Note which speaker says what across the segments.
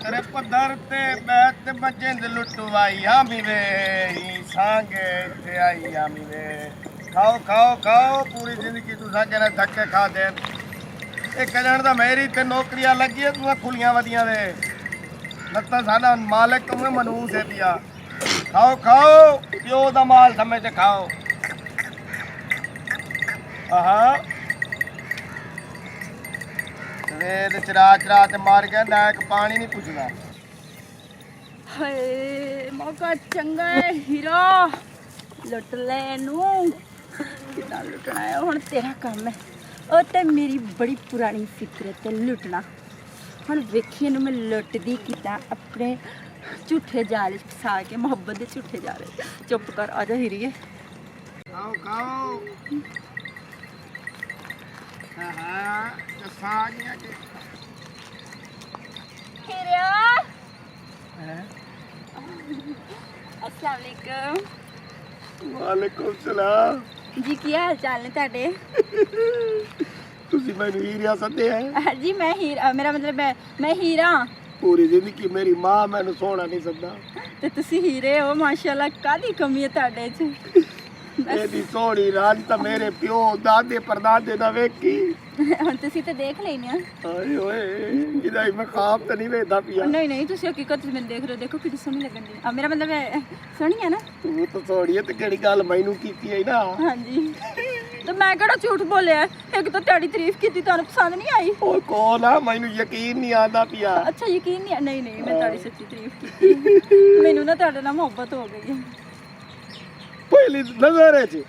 Speaker 1: तेरे पद्धर ते बैत बजेंद लुटवाई आमी वे ही सांगे ते आई आमी वे खाओ खाओ खाओ पूरी जिंदगी तुसा कहना धक्के खा दे ਇਹ ਕਹਿਣ ਦਾ ਮੇਰੀ ਤੇ ਨੌਕਰੀਆਂ ਲੱਗੀਆਂ ਤੂੰ ਖੁੱਲੀਆਂ ਵਧੀਆਂ ਦੇ ਲੱਤਾਂ ਸਾਡਾ ਮਾਲਕ ਤੂੰ ਮਨੂਸ ਹੈ ਪਿਆ ਖਾਓ ਖਾਓ ਪਿਓ ਦਾ ਮਾਲ ਸਮਝ ਤੇ ਖਾਓ ਆਹਾ ਵੇਦ ਚਰਾ ਚਰਾ ਤੇ ਮਾਰ ਗਿਆ ਨਾ ਇੱਕ ਪਾਣੀ ਨਹੀਂ ਪੁੱਛਦਾ
Speaker 2: ਹਾਏ ਮੌਕਾ ਚੰਗਾ ਹੈ ਹੀਰਾ ਲੁੱਟ ਲੈ ਇਹਨੂੰ ਕਿੱਦਾਂ ਲੁੱਟਣਾ ਹੈ ਹੁਣ ਤੇਰਾ ਕੰਮ ਹੈ ਉਹ ਤੇ ਮੇਰੀ ਬੜੀ ਪੁਰਾਣੀ ਫਿਤਰਤ ਹੈ ਲੁੱਟਣਾ ਹੁਣ ਵੇਖੀ ਇਹਨੂੰ ਮੈਂ ਲੁੱਟਦੀ ਕਿੱਦਾਂ ਆਪਣੇ ਝੂਠੇ ਜਾਲ 'ਚ ਫਸਾ ਕੇ ਮੁਹੱਬਤ ਦੇ ਝੂਠੇ ਜਾਲ ਚੁੱਪ ਕਰ ਆ ਜਾ ਹੀਰੀਏ
Speaker 1: ਖਾਓ ਖਾਓ ਹਾਂ ਜਸਾ ਆ ਗਿਆ ਕਿ
Speaker 2: ਹੀਰਿਆ अस्सलाम वालेकुम
Speaker 1: ਵਾਲੇਕੁਮ ਸਲਾਮ
Speaker 2: जी की हाल चाल ने ਤੁਹਾਡੇ
Speaker 1: ਤੁਸੀਂ ਮੈਨੂੰ ਹੀਰਿਆ ਸੱਦਿਆ ਹੈ
Speaker 2: जी मैं हीरा मेरा मतलब मैं हीरा
Speaker 1: ਪੂਰੀ ਜ਼ਿੰਦਗੀ ਮੇਰੀ ਮਾਂ ਮੈਨੂੰ ਸੋਹਣਾ ਨਹੀਂ ਸੱਦਾ
Speaker 2: ਤੇ ਤੁਸੀਂ ਹੀਰੇ ਹੋ ਮਾਸ਼ਾਅੱਲਾ ਕਾਦੀ ਕਮੀ ਹੈ ਤੁਹਾਡੇ 'ਚ
Speaker 1: ਇਹਦੀ ਸੋਹਣੀ ਰਾਜ ਤਾਂ ਮੇਰੇ ਪਿਓ ਦਾਦੇ ਪਰਦਾਦੇ ਦਾ ਵੇਖੀ
Speaker 2: ਹੁਣ ਤੁਸੀਂ ਤੇ ਦੇਖ ਲੈਨੇ ਆ
Speaker 1: ਆਏ ਓਏ ਇਹਦਾ ਹੀ ਮੈਂ ਖਾਬ ਤਾਂ ਨਹੀਂ ਵੇਖਦਾ ਪਿਆ
Speaker 2: ਨਹੀਂ ਨਹੀਂ ਤੁਸੀਂ ਹਕੀਕਤ 'ਚ ਮੈਨੂੰ ਦੇਖ ਰਹੇ ਹੋ ਦੇਖੋ ਕਿੰਨੀ ਸੋਹਣੀ ਲੱਗਣ ਦੀ ਆ ਮੇਰਾ ਮਤਲਬ ਸੋਹਣੀ ਹੈ ਨਾ
Speaker 1: ਤੂੰ ਤਾਂ ਸੋਹਣੀ ਹੈ ਤੇ ਕਿਹੜੀ ਗੱਲ ਮੈਨੂੰ ਕੀਤੀ ਹੈ ਨਾ
Speaker 2: ਹਾਂਜੀ ਤੇ ਮੈਂ ਕਿਹੜਾ ਝੂਠ ਬੋਲਿਆ ਇੱਕ ਤਾਂ ਤੁਹਾਡੀ ਤਾਰੀਫ ਕੀਤੀ ਤੁਹਾਨੂੰ ਪਸੰਦ ਨਹੀਂ ਆਈ
Speaker 1: ਓਏ ਕੋਲ ਆ ਮੈਨੂੰ ਯਕੀਨ ਨਹੀਂ ਆਉਂਦਾ ਪਿਆ
Speaker 2: ਅੱਛਾ ਯਕੀਨ ਨਹੀਂ ਨਹੀਂ ਮੈਂ ਤੁਹਾਡੀ ਸੱਚੀ ਤਾਰੀਫ ਕੀਤੀ ਮੈਨੂੰ ਨਾ ਤੁਹਾਡੇ ਨਾਲ ਮੁਹੱਬਤ ਹੋ ਗਈ ਹੈ
Speaker 1: ਪਹਿਲੀ ਨਜ਼ਰ 'ਚ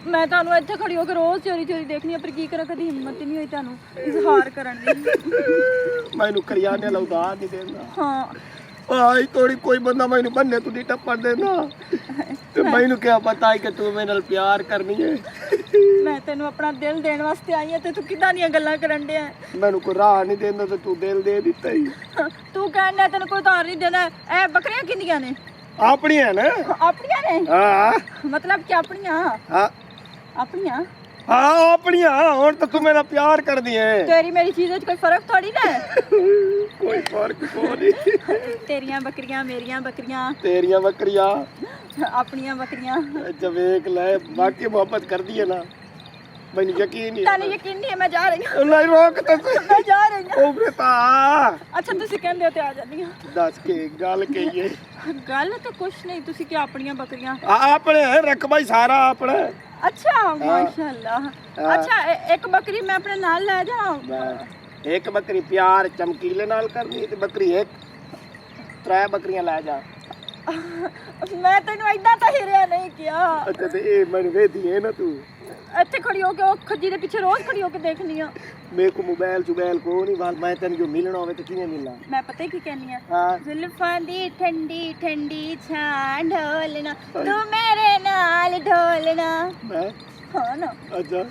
Speaker 2: ਮੈਂ ਤੁਹਾਨੂੰ ਇੱਥੇ ਖੜੀ ਹੋ ਕੇ ਰੋਜ਼ ਚੋਰੀ ਚੋਰੀ ਦੇਖਣੀ ਆ ਪਰ ਕੀ ਕਰਾਂ ਕਦੀ ਹਿੰਮਤ ਹੀ ਨਹੀਂ ਹੋਈ ਤੁਹਾਨੂੰ ਇਜ਼ਹਾਰ ਕਰਨ ਦੀ
Speaker 1: ਮੈਨੂੰ ਕਰਿਆਨੇ ਲਾਉਦਾ ਨਹੀਂ ਦੇਂਦਾ
Speaker 2: ਹਾਂ
Speaker 1: ਆਈ ਤੋੜੀ ਕੋਈ ਬੰਦਾ ਮੈਨੂੰ ਬੰਨੇ ਤੂੰ ਨਹੀਂ ਟੱਪੜ ਦੇਣਾ ਤੇ ਮੈਨੂੰ ਕਿਹਾ ਪਤਾ ਹੈ ਕਿ ਤੂੰ ਮੇਰੇ ਨਾਲ ਪਿਆਰ ਕਰਨੀ ਹੈ
Speaker 2: ਮੈਂ ਤੈਨੂੰ ਆਪਣਾ ਦਿਲ ਦੇਣ ਵਾਸਤੇ ਆਈ ਆ ਤੇ ਤੂੰ ਕਿੱਦਾਂ ਦੀਆਂ ਗੱਲਾਂ ਕਰਨ ਡਿਆ
Speaker 1: ਮੈਨੂੰ ਕੋਈ ਰਾਹ ਨਹੀਂ ਦੇਂਦਾ ਤੇ ਤੂੰ ਦਿਲ ਦੇ ਦਿੱਤਾ ਹੀ
Speaker 2: ਤੂੰ ਕਹਿਣਾ ਤੈਨੂੰ ਕੋਈ ਉਧਾਰ ਨਹੀਂ ਦੇਣਾ ਇਹ ਬੱਕਰੀਆਂ ਕਿੰਨੀਆਂ ਨੇ
Speaker 1: ਆਪਣੀਆਂ ਨੇ
Speaker 2: ਆਪਣੀਆਂ ਨੇ
Speaker 1: ਹਾਂ
Speaker 2: ਮਤਲਬ ਕਿ ਆਪਣੀਆਂ
Speaker 1: ਹਾਂ
Speaker 2: ਆਪਣੀਆਂ
Speaker 1: ਹਾਂ ਆਪਣੀਆਂ ਹੁਣ ਤਾਂ ਤੂੰ ਮੇਰਾ ਪਿਆਰ ਕਰਦੀ ਹੈ
Speaker 2: ਤੇਰੀ ਮੇਰੀ ਚੀਜ਼ ਵਿੱਚ ਕੋਈ ਫਰਕ ਥੋੜੀ ਨਾ
Speaker 1: ਕੋਈ ਫਰਕ ਨਹੀਂ
Speaker 2: ਤੇਰੀਆਂ ਬੱਕਰੀਆਂ ਮੇਰੀਆਂ ਬੱਕਰੀਆਂ
Speaker 1: ਤੇਰੀਆਂ ਬੱਕਰੀਆਂ
Speaker 2: ਆਪਣੀਆਂ ਬੱਕਰੀਆਂ
Speaker 1: ਅੱਛਾ ਵੇਖ ਲੈ ਬਾਕੀ ਮੁਹੱਬਤ ਕਰਦੀ ਹੈ ਨਾ ਮੈਨੂੰ ਯਕੀਨ ਨਹੀਂ
Speaker 2: ਤੁਹਾਨੂੰ ਯਕੀਨ ਨਹੀਂ ਹੈ ਮੈਂ ਜਾ ਰਹੀ ਹਾਂ
Speaker 1: ਨਹੀਂ ਰੋਕ ਤਾ
Speaker 2: ਮੈਂ ਜਾ ਰਹੀ ਹਾਂ
Speaker 1: ਉਹ ਬਤਾ
Speaker 2: ਅੱਛਾ ਤੁਸੀਂ ਕਹਿੰਦੇ ਹੋ ਤੇ ਆ ਜਾਂਦੀ ਹਾਂ
Speaker 1: ਦੱਸ ਕੇ ਗੱਲ ਕਹੀਏ
Speaker 2: ਗੱਲ ਤਾਂ ਕੁਛ ਨਹੀਂ ਤੁਸੀਂ ਕਿ ਆਪਣੀਆਂ ਬੱਕਰੀਆਂ
Speaker 1: ਆਪਣੇ ਰਕਬਾ ਹੀ ਸਾਰਾ ਆਪਣਾ
Speaker 2: ਅੱਛਾ ਮਾਸ਼ਾਅੱਲਾ ਅੱਛਾ ਇੱਕ ਬੱਕਰੀ ਮੈਂ ਆਪਣੇ ਨਾਲ ਲੈ ਜਾ
Speaker 1: ਇੱਕ ਬੱਕਰੀ ਪਿਆਰ ਚਮਕੀਲੇ ਨਾਲ ਕਰਨੀ ਤੇ ਬੱਕਰੀ ਇੱਕ ਤਰੇ ਬੱਕਰੀਆਂ ਲੈ ਜਾ
Speaker 2: ਮੈਂ ਤੈਨੂੰ ਏਦਾਂ ਤਾਂ ਹਿਰਿਆ ਨਹੀਂ ਕਿਹਾ
Speaker 1: ਅੱਛਾ ਤੇ ਇਹ ਮੈਨੂੰ ਵੇਦੀ ਹੈ ਨਾ ਤੂੰ
Speaker 2: ਇੱਥੇ ਖੜੀ ਹੋ ਕੇ ਉਹ ਖੱਜੀ ਦੇ ਪਿੱਛੇ ਰੋਜ਼ ਖੜੀ ਹੋ ਕੇ ਦੇਖਣੀ ਆ
Speaker 1: ਮੇਰੇ ਕੋ ਮੋਬਾਈਲ ਚੁਬੈਲ ਕੋ ਨਹੀਂ ਵਾਲ ਮੈਂ ਤੈਨੂੰ ਜੋ ਮਿਲਣਾ ਹੋਵੇ ਤੇ ਕਿਵੇਂ ਮਿਲਣਾ
Speaker 2: ਮੈਂ ਪਤਾ ਕੀ ਕਹਿੰਨੀ ਆ
Speaker 1: ਹਾਂ
Speaker 2: ਜ਼ੁਲਫਾਂ ਦੀ ਠੰਡੀ ਠੰਡੀ ਛਾਂ ਢੋਲਣਾ ਤੂੰ ਮੇਰੇ ਨਾਲ ਢੋਲਣਾ
Speaker 1: ਮੈਂ
Speaker 2: ਹਾਂ ਨਾ
Speaker 1: ਅੱਛਾ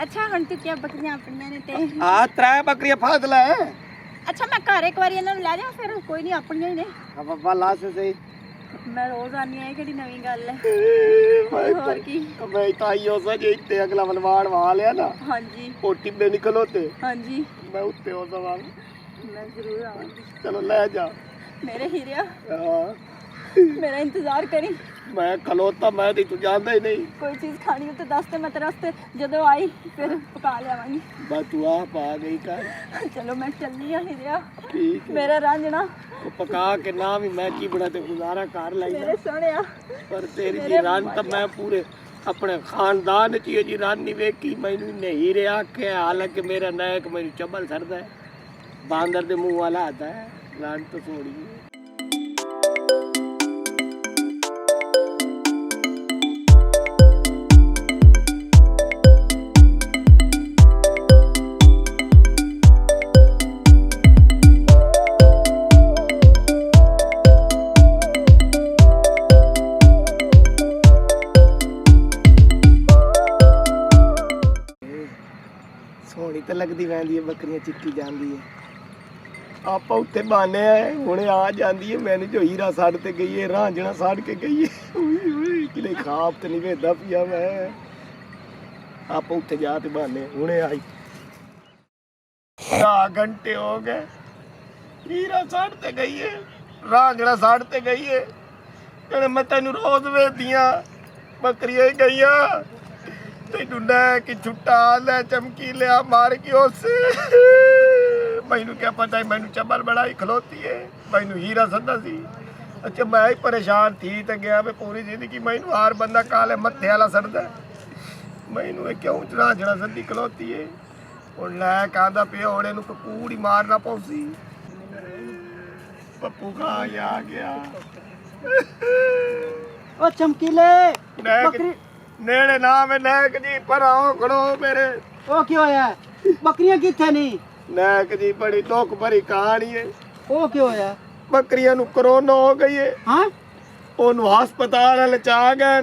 Speaker 2: ਅੱਛਾ ਹੁਣ ਤੂੰ ਕਿਆ ਬੱਕਰੀਆਂ ਆਪਣੀਆਂ ਨੇ ਤੇ
Speaker 1: ਆ ਤਰੇ ਬੱਕਰੀਆਂ ਫਾਦ ਲੈ
Speaker 2: ਅੱਛਾ ਮੈਂ ਘਰ ਇੱਕ ਵਾਰੀ ਇਹਨਾਂ ਨੂੰ ਲੈ ਜਾ ਫਿਰ ਕੋਈ ਨਹੀਂ ਆਪਣੀਆਂ ਹੀ ਨੇ
Speaker 1: अब वाला से सही
Speaker 2: ਮੈਂ ਰੋਜ਼ ਆਨੀ ਆ ਕਿਹੜੀ ਨਵੀਂ ਗੱਲ ਹੈ ਹੋਰ ਕੀ
Speaker 1: मैं तो आई हो सजे इतने अगला मनवाड़ वहाँ लिया ना
Speaker 2: ਹਾਂਜੀ
Speaker 1: वो टिब्बे निकल होते
Speaker 2: ਹਾਂਜੀ
Speaker 1: मैं उत्ते हो सवाल
Speaker 2: ਮੈਂ ਜ਼ਰੂਰ ਆਵਾਂਗੀ
Speaker 1: चलो ले जा
Speaker 2: ਮੇਰੇ ਹੀਰਿਆ
Speaker 1: हाँ,
Speaker 2: ਮੇਰਾ ਇੰਤਜ਼ਾਰ ਕਰੀ
Speaker 1: मैं खलोता मैं तो तू जानता ही नहीं
Speaker 2: ਕੋਈ ਚੀਜ਼ ਖਾਣੀ ਹੋ ਤਾਂ ਦੱਸ ਤੇ ਮੈਂ ਤੇਰੇ ਵਾਸਤੇ ਜਦੋਂ ਆਈ ਫਿਰ ਪਕਾ ਲਿਆਵਾਂਗੀ
Speaker 1: बस तू आप आ गई कर
Speaker 2: ਚਲੋ ਮੈਂ ਚੱਲਨੀ ਆ ਹੀਰਿਆ
Speaker 1: ठीक है
Speaker 2: ਮੇਰਾ ਰਾਂਝਣਾ
Speaker 1: वो पका के ना भी मैं की बड़ा ते गुजारा कर लाई
Speaker 2: ਮੇਰੇ ਸੋਹਣਿਆ
Speaker 1: पर तेरी जी रन तो मैं पूरे अपने खानदान च जी रन नहीं वेखी मैनू नहीं रहा के हालांकि मेरा नायक मैनू चबल सरदा है बांदर दे मुंह वाला आता है रन तो सोड़ी है ਸੋਹਣੀ ਤੇ ਲੱਗਦੀ ਵੈਂਦੀ ਹੈ ਬੱਕਰੀਆਂ ਚਿੱਕੀ ਜਾਂਦੀ ਹੈ ਆਪਾਂ ਉੱਤੇ ਬਾਨੇ ਆ ਹੁਣੇ ਆ ਜਾਂਦੀ ਹੈ ਮੈਨੂੰ ਜੋ ਹੀਰਾ ਛੱਡ ਤੇ ਗਈ ਹੈ ਰਾਂਝਣਾ ਛੱਡ ਕੇ ਗਈ ਹੈ ਓਏ ਕਿਲੇ ਖਾਬ ਤੇ ਨਹੀਂ ਵੇਦਾ ਪਿਆ ਮੈਂ ਆਪਾਂ ਉੱਤੇ ਜਾ ਤੇ ਬਾਨੇ ਹੁਣੇ ਆਈ 4 घंटे हो गए ਹੀਰਾ ਸਾੜ ਤੇ ਗਈ ਏ ਰਾਂਝਣਾ ਸਾੜ ਤੇ ਗਈ ਏ ਜਿਹੜੇ ਮੈਂ ਤੈਨੂੰ ਰੋਜ਼ ਵੇਖਦੀਆਂ ਬੱਕਰੀਆਂ ਹੀ ਗਈਆਂ ਤੈਨੂੰ ਲੈ ਕੇ ਛੁੱਟਾ ਲੈ ਚਮਕੀ ਲਿਆ ਮਾਰ ਕੇ ਉਸ ਮੈਨੂੰ ਕਿਆ ਪਤਾ ਮੈਨੂੰ ਚੰਬਲ ਬੜਾਈ ਖਲੋਤੀ ਏ ਮੈਨੂੰ ਹੀਰਾ ਸੱਦਾ ਸੀ ਅੱਛਾ ਮੈਂ ਹੀ ਪਰੇਸ਼ਾਨ ਥੀ ਤੇ ਗਿਆ ਵੀ ਪੂਰੀ ਜ਼ਿੰਦਗੀ ਮੈਨੂੰ ਹਰ ਬੰਦਾ ਕਾਲੇ ਮੱਥੇ ਵਾਲਾ ਸੜਦਾ ਮੈਨੂੰ ਇਹ ਕਿਉਂ ਰਾਂਝਣਾ ਸੱਦੀ ਖਲੋਤੀ ਏ ਹੁਣ ਲੈ ਕਹਿੰਦਾ ਪਿਆ ਹੁਣ ਇਹਨੂੰ ਕੂੜ ਹੀ ਮਾਰਨਾ ਪਊਸੀ ਪੱਪੂ ਕਾ ਆ ਗਿਆ
Speaker 3: ਉਹ ਚਮਕੀਲੇ
Speaker 1: ਬੱਕਰੀ ਨੇੜੇ ਨਾ ਮੈਂ ਨੈਕ ਜੀ ਪਰਾਓ ਖੜੋ ਮੇਰੇ
Speaker 3: ਉਹ ਕੀ ਹੋਇਆ ਬੱਕਰੀਆਂ ਕਿੱਥੇ ਨਹੀਂ
Speaker 1: ਨੈਕ ਜੀ ਬੜੀ ਦੁੱਖ ਭਰੀ ਕਹਾਣੀ ਏ
Speaker 3: ਉਹ ਕੀ ਹੋਇਆ
Speaker 1: ਬੱਕਰੀਆਂ ਨੂੰ ਕਰੋਨਾ ਹੋ ਗਈ ਏ
Speaker 3: ਹਾਂ
Speaker 1: ਉਹਨੂੰ ਹਸਪਤਾਲ ਵਾਲੇ ਚਾ ਗਏ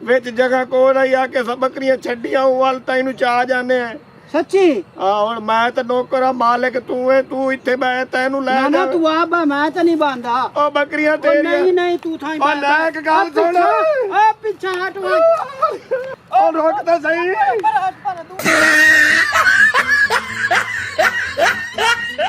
Speaker 1: ਵਿੱਚ ਜਗ੍ਹਾ ਕੋਲ ਆਈ ਆ ਕੇ ਸਭ ਬੱਕਰੀਆਂ ਛੱਡੀਆਂ ਉਹ ਵੱਲ ਤੈਨੂੰ ਚਾ ਜਾਣੇ ਆ
Speaker 3: ਸੱਚੀ
Speaker 1: ਆ ਹੁਣ ਮੈਂ ਤਾਂ ਨੌਕਰਾ ਮਾਲਕ ਤੂੰ ਏ ਤੂੰ ਇੱਥੇ ਮੈਂ ਤੈਨੂੰ ਲੈ
Speaker 3: ਨਾ ਨਾ ਤੂੰ ਆ ਮੈਂ ਤਾਂ ਨਹੀਂ ਬਾਂਦਾ
Speaker 1: ਉਹ ਬੱਕਰੀਆਂ
Speaker 3: ਉਹ
Speaker 1: ਤੇਰੀਆਂ
Speaker 3: ਨਹੀਂ ਨਹੀਂ ਤੂੰ ਥਾਂ
Speaker 1: ਉਹ ਲੈ ਕੇ ਗੱਲ ਸੁਣ
Speaker 3: ਓ ਪਿੱਛਾ ਹਟ ਓਏ
Speaker 1: ਉਹ ਰੁਕ ਤਾਂ ਸਹੀ
Speaker 3: ਪਰ ਹਟ ਪਰ ਤੂੰ